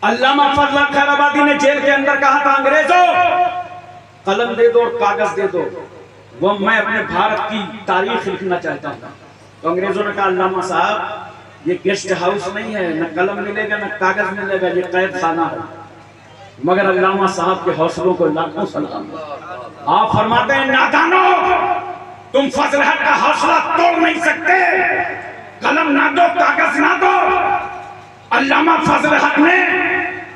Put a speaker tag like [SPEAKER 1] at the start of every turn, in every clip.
[SPEAKER 1] अल्लामा फजल खैराबादी ने जेल के अंदर कहा था, अंग्रेजों कलम दे दो और कागज दे दो, वो मैं अपने भारत की तारीख लिखना चाहता हूँ। तो अंग्रेजों ने कहा, अल्लामा साहब ये गेस्ट हाउस नहीं है, न कलम मिलेगा न कागज मिलेगा, ये कैद खाना है। मगर अल्लामा साहब के हौसलों को लाखों सलाम। आप फरमाते हैं, नादानो तुम फजल हक का हौसला तोड़ नहीं सकते, कलम ना दो कागज ना दो। अल्लामा फजल हक ने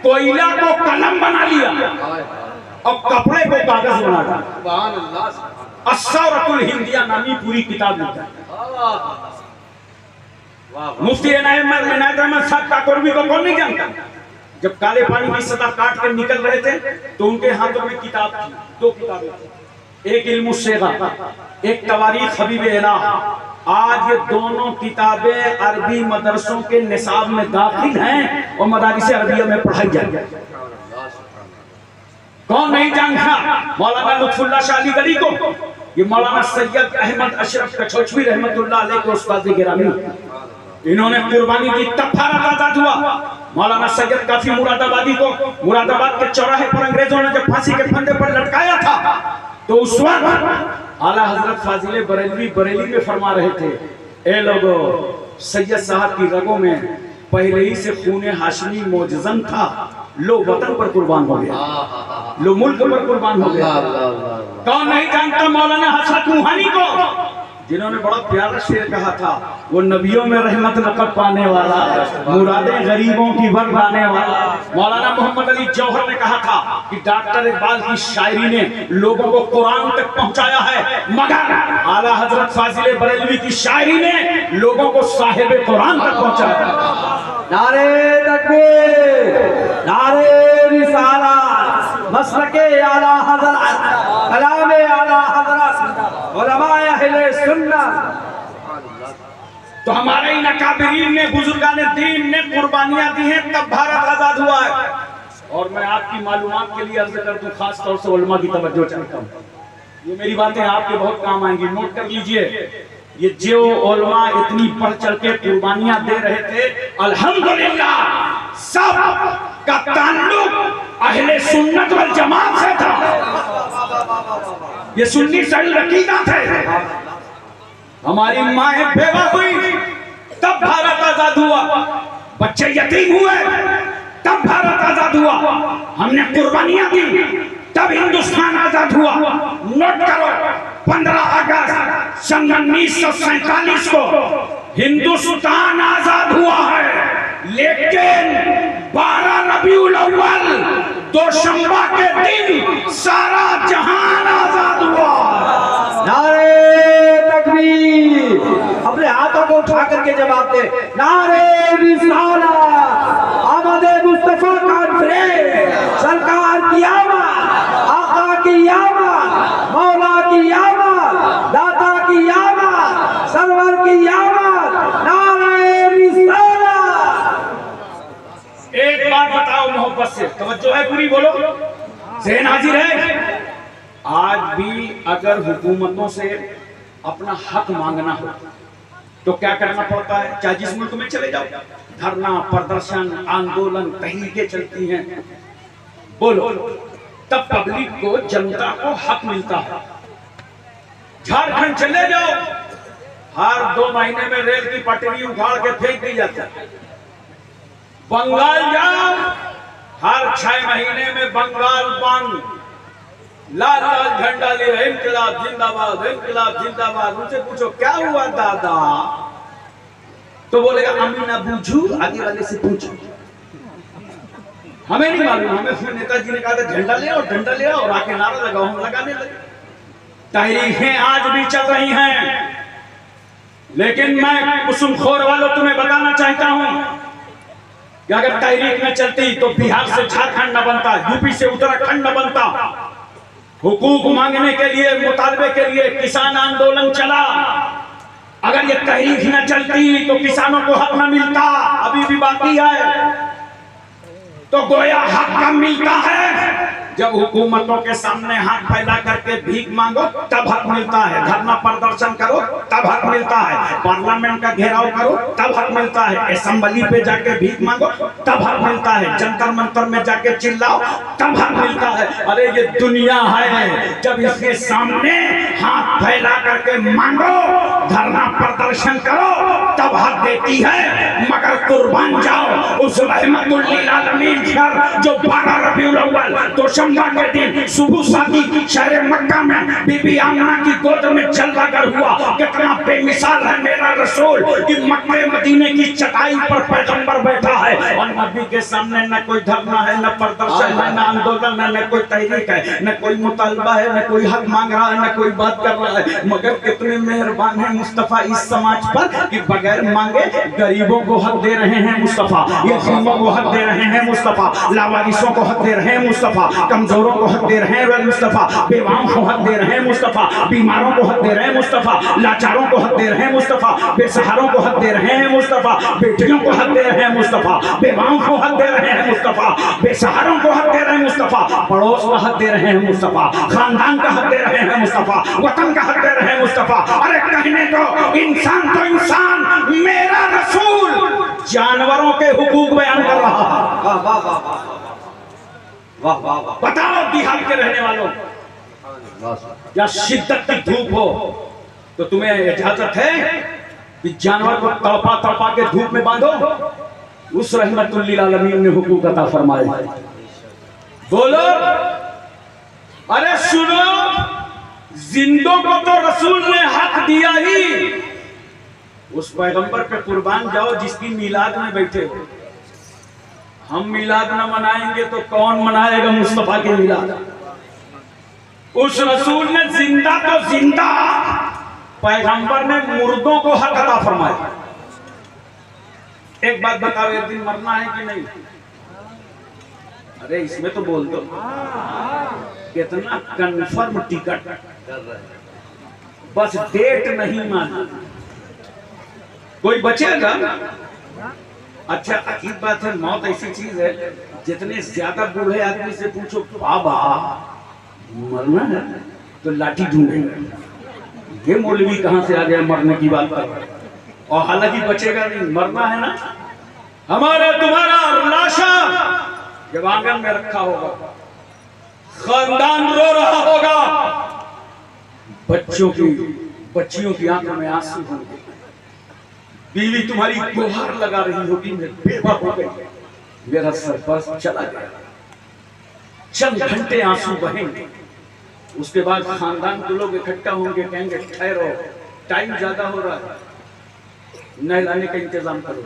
[SPEAKER 1] कोयला को कलम बना लिया और कपड़े को कागज बना दिया। अस्सौरतुल हिंदिया नामी पूरी किताब लिखा है। मुफ्ती इनायत अहमद साहब काकोरवी को कौन नहीं जानता? जब काले पानी की सतह काट कर निकल रहे थे तो उनके हाथों में किताब थी, दो किताबें थी, एक इल्म शेगा, एक तवारीख हबीब इलाह। आज ये दोनों किताबें अरबी मदरसों के निसाब में दाखिल हैं और मदारिस अरबिया में पढ़ाई जाएगी। कौन नहीं जानता मौलाना लुत्फुल्लाह शाह अलीगढ़ी को? ये मौलाना सैयद अहमद अशरफ कछौछवी रहमतुल्लाह अलैह के उस्ताद गिरामी, इन्होंने कुर्बानी दी तब भारत आजाद हुआ। मौलाना सैयद काफी मुरादाबादी को मुरादाबाद के चौराहे पर अंग्रेजों ने जब फांसी के फंदे पर लटकाया था तो उस वक्त आला हजरत फाजिले बरेलवी बरेली में फरमा रहे थे, ए लोगों, सैयद साहब की रगों में पहले ही से खूने हाशमी मौजज़न था, लो वतन पर कुर्बान हो गया, लो मुल्क पर कुर्बान हो गया। कौन नहीं जानता मौलाना हसरत रूहानी को, जिन्होंने बड़ा प्यारा शेर कहा था, वो नबियों में रहमत नकब पाने वाला, मुरादें गरीबों की वर लाने वाला। मौलाना मोहम्मद अली जौहर ने कहा था कि डॉक्टर इकबाल की शायरी ने लोगों को कुरान तक पहुंचाया है, मगर आला हजरत फाजिले बरेलवी की शायरी ने लोगों को साहिब कुरान तक पहुंचाया।
[SPEAKER 2] नारे तकबीर, नारे रिसालत, मसलके आला हजरत, कलामे आला हजरत, उलमाए अहले सुन्नत।
[SPEAKER 1] तो हमारे इन अकाबिरीन ने, बुजुर्गान दीन ने कुर्बानियां दी हैं, तब भारत आजाद हुआ है। और मैं आपकी मालूमात के लिए अर्ज कर दूं, खास तौर से उलमा की तवज्जो चाहता हूं, ये मेरी बातें आपके बहुत काम आएंगी, नोट कर लीजिए। ये जो उलमा इतनी बढ़ चढ़ के कुर्बानियां दे रहे थे, अल्हम्दुलिल्लाह सब का ताल्लुक अहले सुन्नत वल जमात से था। ये सुन्नी सही अकीदा थे। हमारी माएं बेवा हुई तब भारत आजाद हुआ, बच्चे यतीम हुए तब भारत आजाद हुआ, हमने कुर्बानियां दी तब हिंदुस्तान आजाद हुआ। नोट करो, 15 अगस्त सन 1947 को हिंदुस्तान आजाद हुआ है, लेकिन 12 रबीउल अव्वल दोशंबा के दिन सारा जहान आजाद हुआ।
[SPEAKER 2] नारे तकबीर, अपने हाथों को उठा करके जवाब दे, नारे रिसालत, आमदे मुस्तफा कॉन्फ्रेंस, सरकार की आमद, आका की आमद, मौला की आमद, दाता की आमद, सरवर की आमद, नारे रिसालत।
[SPEAKER 1] एक बात बताओ मोहब्बत से, तवज्जो है पूरी, बोलो, ज़हन हाजिर है। आज भी अगर हुकूमतों से अपना हक मांगना हो तो क्या करना पड़ता है? चाहे जिस मुल्क में चले जाओ, धरना, प्रदर्शन, आंदोलन, तहरीकें चलती हैं, बोलो, तब पब्लिक को, जनता को हक मिलता है। झारखंड चले जाओ, हर 2 महीने में रेल की पटरी उखाड़ के फेंक दी जाती है। बंगाल जाओ, हर 6 महीने में बंगाल बंद, लाल लाल झंडा ले, इनकलाब जिंदाबाद, इनकलाब जिंदाबाद। उनसे पूछो क्या हुआ दादा, तो बोलेगा अम्मी ना पूछू, आगे वाले से पूछो, हमें नहीं मालूम। हमें फिर नेताजी ने कहा था झंडा ले आओ, डंडा ले आओ, और आके नारा लगाओ, हम लगाने लगे। तहरीकें आज भी चल रही हैं, लेकिन मैं कुसुमखोर वालों तुम्हें बताना चाहता हूं कि अगर तहरीक न चलती तो बिहार से झारखंड न बनता, यूपी से उत्तराखंड न बनता। हुकूक मांगने के लिए, मुतालबे के लिए किसान आंदोलन चला। अगर ये तहरीक न चलती तो किसानों को हक न मिलता, अभी भी बाकी है। तो गोया हक कब मिलता है जब हुकूमतों के सामने हाथ फैला करके भीख मांगो तब हक मिलता है, धरना प्रदर्शन करो तब हक मिलता है, पार्लियामेंट का घेराव करो तब हक मिलता है, असेंबली पे जाके भीख मांगो तब हक मिलता है, जंतर मंतर में जाके चिल्लाओ तब हक मिलता है। अरे ये दुनिया है, जब इसके सामने हाथ फैला करके मांगो, धरना प्रदर्शन करो तब हक देती है। मगर कुर्बान जाओ उस रहमतुल लिल आलमीन पर जो 12 रबीउल अव्वल दोशंबा के दिन सुबह शादी शहर मक्का में बीबी आमना की गोद में चल कर हुआ। कितना बेमिसाल है मेरा रसूल कि मक्के मदीने की चटाई पर पैगंबर बैठा है और नबी के सामने न कोई धरना है, न प्रदर्शन है, न आंदोलन है, न कोई तहरीक है, न कोई मुतालबा है, न कोई हक मांग रहा है, न कोई बात कर रहा है। मगर कितने मेहरबान है मुस्तफा इस समाज पर कि बगैर मांगे गरीबों को हक दे रहे हैं मुस्तफा, यतीमों को हक दे रहे हैं मुस्तफा, लावारिसों को हक दे रहे हैं मुस्तफा, कमजोरों को हक दे रहे हैं मुस्तफा, बेवाओं को हक दे रहे हैं मुस्तफा, बीमारों को हक दे रहे हैं मुस्तफा, लाचारों को हक दे रहे हैं मुस्तफा, बेसहारों को हक दे रहे हैं मुस्तफा, बेटियों को हक दे रहे हैं मुस्तफा, बेवाओं को हक दे रहे हैं मुस्तफा, बेसहारों को हक दे रहे हैं मुस्तफा, पड़ोस का हक दे रहे हैं मुस्तफा, खानदान का हक दे रहे हैं मुस्तफा, वतन का हक दे रहे हैं मुस्तफा। अरे कहने तो इंसान मेरा रसूल जानवरों के हुकूक बयान कर रहा है।
[SPEAKER 2] वाह वाह वाह वाह वाह वाह।
[SPEAKER 1] बताओ बिहार के रहने वालों, या शिद्दत की धूप हो तो तुम्हें इजाजत है कि जानवर को तड़पा तड़पा के धूप में बांधो? उस रहमतुल लिल आलमीन ने हुकूक अता फरमाए। बोलो, अरे सुनो, जिंदों को तो रसूल ने हक दिया ही, उस पैगंबर पे कुर्बान जाओ जिसकी मिलाद में बैठे हो। हम मिलाद न मनाएंगे तो कौन मनाएगा मुस्तफा की मिलाद? उस रसूल ने जिंदा तो जिंदा, पैगंबर ने मुर्दों को हक अता फरमाया। एक बात बताओ, एक दिन मरना है कि नहीं? अरे इसमें तो बोल दो, कितना कंफर्म टिकट, बस डेट नहीं माना। कोई बचेगा? अच्छा अजीब बात है, मौत ऐसी चीज है, जितने ज्यादा बूढ़े आदमी से पूछो बाबा मरना है तो लाठी ढूंढेंगे। ये मौलवी कहां से आ गया मरने की बात कर, और हालांकि बचेगा नहीं, मरना है ना। हमारा तुम्हारा लाशा जब आंगन में रखा होगा, खानदान रो रहा होगा, बच्चियों की आंखों में आंसू होंगे, बीवी तुम्हारी गुहार लगा रही होगी, मैं बेवा हो गई, मेरा सरपंच चला गया, चंद घंटे आंसू बहेंगे। उसके बाद खानदान के लोग इकट्ठा होंगे, कहेंगे ठहरो, टाइम ज्यादा हो रहा है, नहलाने का इंतजाम करो,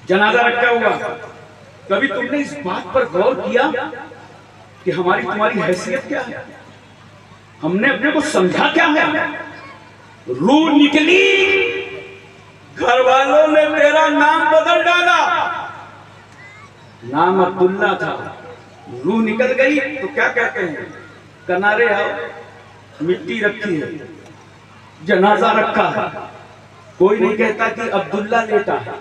[SPEAKER 1] जनाजा रखा हुआ। कभी तुमने इस बात पर गौर किया कि हमारी तुम्हारी हैसियत क्या है? हमने अपने को समझा क्या है? रूह निकली, घर वालों ने तेरा नाम बदल डाला, नाम अब्दुल्ला था, रूह निकल गई तो क्या कहते हैं? किनारे आओ, मिट्टी रखी है, जनाजा रखा है, कोई नहीं कहता कि अब्दुल्ला लेटा है।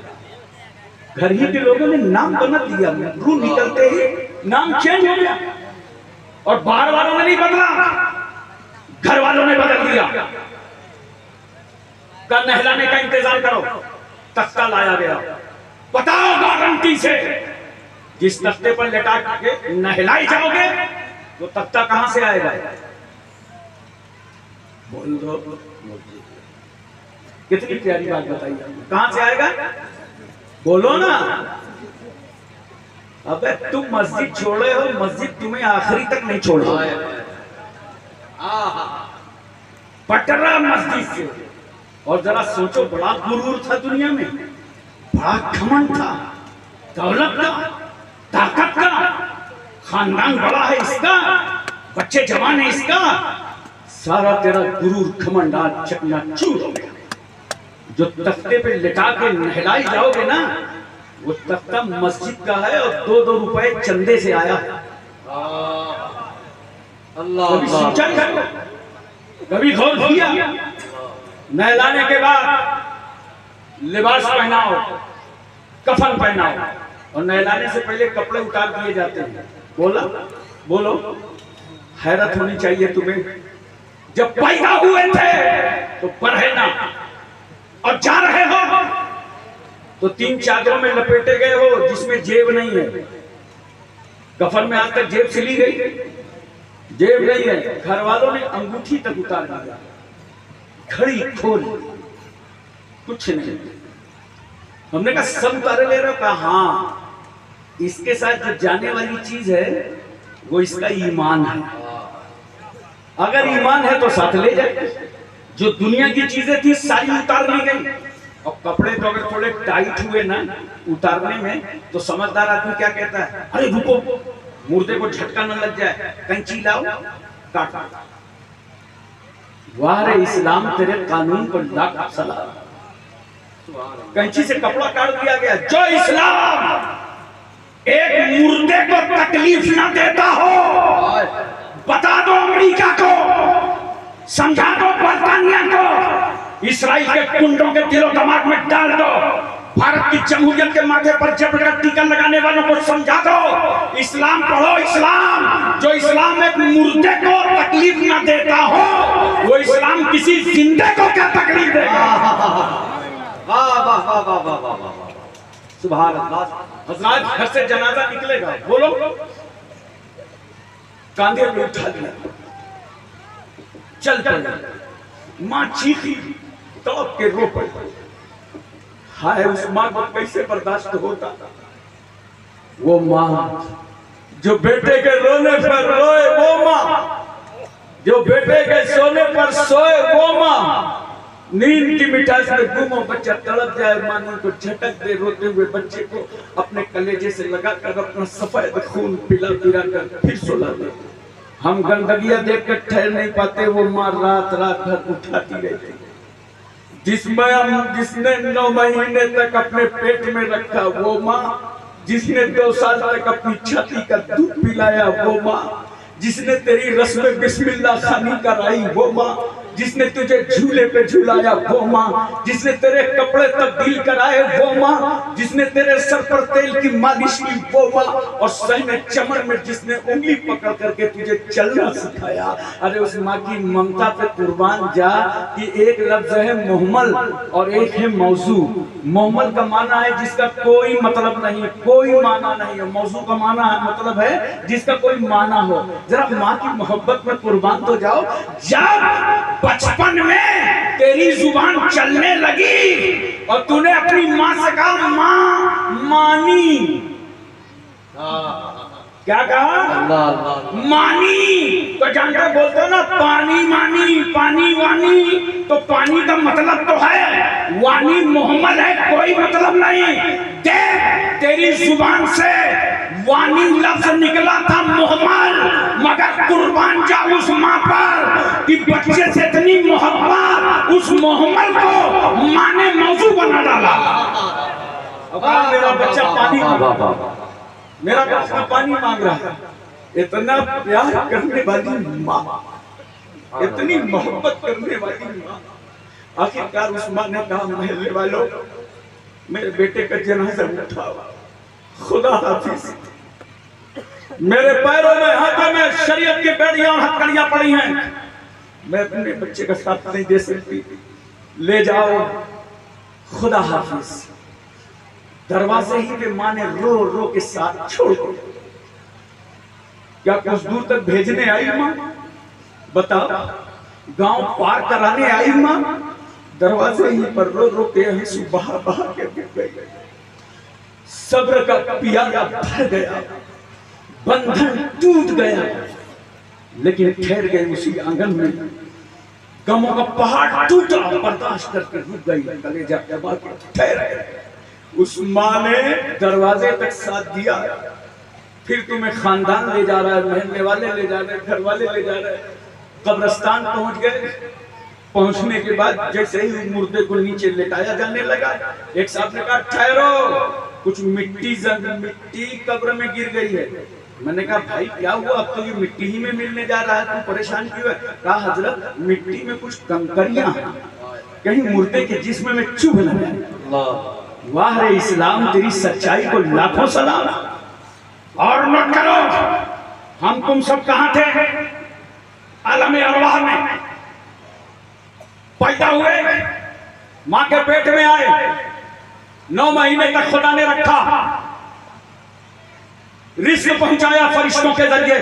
[SPEAKER 1] घर ही के लोगों ने नाम बदल दिया, रूह निकलते ही नाम चेंज हो गया, और बाहर वालों ने नहीं बदला, घर वालों ने बदल दिया। का नहलाने का इंतजाम करो, तख्ता लाया गया, बताओ गारंटी से जिस तख्ते पर लेटा के नहलाई जाओगे वो तख्ता कहां से आएगा? बोल दो, कितनी प्यारी बात बताई, कहां से आएगा? बोलो ना। अबे तुम मस्जिद छोड़े हो, मस्जिद तुम्हें आखिरी तक नहीं छोड़ो। पटरा मस्जिद से, और जरा सोचो, बड़ा गुरूर था दुनिया में, बड़ा घमंड था, दौलत का, ताकत का, खानदान बड़ा है इसका, बच्चे जवान है इसका, सारा तेरा गुरूर घमंड आज चकनाचूर हो गया। जो तख्ते पे लिटा के नहलाई जाओगे ना, वो तख्ता मस्जिद का है और 2-2 रुपए चंदे से आया। अल्लाह, कभी गौर किया? नहलाने के बाद लिबास पहनाओ, कफन पहनाओ, और नहलाने से पहले कपड़े उतार दिए जाते हैं। बोला बोलो, हैरत होनी चाहिए तुम्हें। जब पैदा हुए थे तो पढ़े ना, और जा रहे हो तो 3 चादरों में लपेटे गए हो जिसमें जेब नहीं है। कफन में आज तक जेब सिली गई, जेब नहीं है। घर वालों ने अंगूठी तक उतार दिया, घड़ी खोल, कुछ नहीं। हमने कहा सब उतारे ले रहे हो? कहा हाँ, इसके साथ जो जाने वाली चीज है वो इसका ईमान है। अगर ईमान है तो साथ ले जाए। जो दुनिया की चीजें थी सारी उतार ली गई। और कपड़े तो अगर थोड़े टाइट हुए ना उतारने में, तो समझदार आदमी क्या कहता है, अरे रुको, मुर्दे को झटका न लग जाए, कैंची लाओ काटा। वाह रे इस्लाम, तेरे कानून पर लाख सलाम। कैंची से कपड़ा काट दिया गया। जो इस्लाम एक मुर्दे को तकलीफ ना देता हो, बता दो अमेरिका को, समझा दो बरतानिया को, इसराइल के कुंडों के दिलो दिमाग में डाल दो, भारत की जमहूरियत के माथे पर जबर का टीका लगाने वालों को समझा दो, इस्लाम पढ़ो। इस्लाम, जो इस्लाम एक मुर्दे को तकलीफ ना देता हो, वो इस्लाम किसी जिंदे को क्या तकलीफ देगा?
[SPEAKER 2] वाह वाह वाह वाह वाह वाह वाह, सुभान अल्लाह।
[SPEAKER 1] हजरत घर से जनाजा निकलेगा, बोलो, कांधे पे उठा लिया, चल पड़े। माँ चीखी, तड़प के रो पड़ी। हाय, उस माँ को कैसे बर्दाश्त होता? वो माँ जो बेटे के रोने पर रोए, वो माँ जो बेटे के सोने पर सोए, वो माँ नींद की मिठास में गुम हो बच्चा तड़प जाए, माँ को झटक दे रोते हुए बच्चे को अपने कलेजे से लगाकर अपना सफेद खून पिला पिला कर फिर सुला दे। हम गंदगियां देखकर ठहर नहीं पाते। वो माँ रात रात भर उठाती रहती। जिसने 9 महीने तक अपने पेट में रखा, वो माँ, जिसने 2 साल तक अपनी छाती का दूध पिलाया, वो माँ, जिसने तेरी रस्म बिस्मिल्लाह खानी कराई, वो माँ, जिसने तुझे झूले पे झूलाया, वो माँ, जिसने तेरे कपड़े तब्दील कराए, वो माँ, जिसने तेरे सर पर तेल की मालिश की, वो माँ, और सहने चमन में जिसने उंगली पकड़ करके तुझे चलना सिखाया। अरे उस माँ की ममता पे कुर्बान जा कि एक लफ्ज है मोहम्मल और एक है मौजू। मोहम्मल का माना है जिसका कोई मतलब नहीं, कोई माना नहीं है। मौजू का माना है मतलब है जिसका कोई माना हो। जरा माँ की मोहब्बत में कुर्बान तो जाओ। जब बचपन में तेरी जुबान चलने लगी और तूने अपनी माँ से कहा माँ मानी, क्या कहा? मानी। तो जानते बोलते हो ना पानी मानी, पानी वानी, तो पानी का मतलब तो है, वानी मोहम्मद है, कोई मतलब नहीं। देख, तेरी जुबान से वानी लफ्ज निकला था मोहम्मद, मगर कुर्बान जा उस माँ पर कि बच्चे से इतनी मोहब्बत उस मोहम्मद को माँ ने मौजू बना डाला। मेरा बच्चा पानी, मेरा बच्चा पानी मांग रहा है। इतना प्यार करने वाली माँ, इतनी मोहब्बत करने वाली माँ, आखिरकार उस माँ ने कहा, महल्ले वालों, मेरे बेटे का जनाजा उठाओ, खुदा हाफिज। मेरे पैरों में हाथों में शरीयत की बेड़ियां और हथकड़ियां पड़ी हैं, मैं अपने बच्चे का साथ नहीं दे सकती, ले जाओ, खुदा हाफिज। दरवाजे ही पे माँ ने रो रो के साथ छोड़ दिया। क्या कुछ दूर तक भेजने आई माँ? बताओ, गांव पार कराने आई माँ? दरवाजे ही पर रो रो के आंसू बहा बहा के गिर गई। सब्र का पियाला भर गया, बंधन टूट गया, लेकिन ठहर गई उसी आंगन में। गमों का पहाड़ टूटा, बर्दाश्त करके रुक गई, कलेजा दबा के ठहर गई। उस माँ ने दरवाजे तक साथ दिया। फिर तुम्हें खानदान ले जा रहा है, महल्ले वाले ले जा रहे, घर वाले ले जा रहे, कब्रिस्तान पहुंच गए। पहुंचने के बाद जैसे ही मुर्दे को नीचे लेटाया जाने लगा, एक साहब ने कहा, ठहरो, कुछ मिट्टी कब्र में गिर गई है। मैंने कहा, भाई क्या हुआ? अब तो ये मिट्टी ही में मिलने जा रहा है, तू परेशान क्यों है? कहा, हजरत, मिट्टी में कुछ कंकरियां हैं, कहीं मुर्दे के जिस्म में चुभ न जाए। वाह रे इस्लाम, तेरी सच्चाई को लाखों सलाम। और नोट करो, हम तुम सब कहां थे? आलम अरवाह में पैदा हुए, मां के पेट में आए, 9 महीने तक खुदा ने रखा, रिस्क पहुंचाया फरिश्तों के जरिए,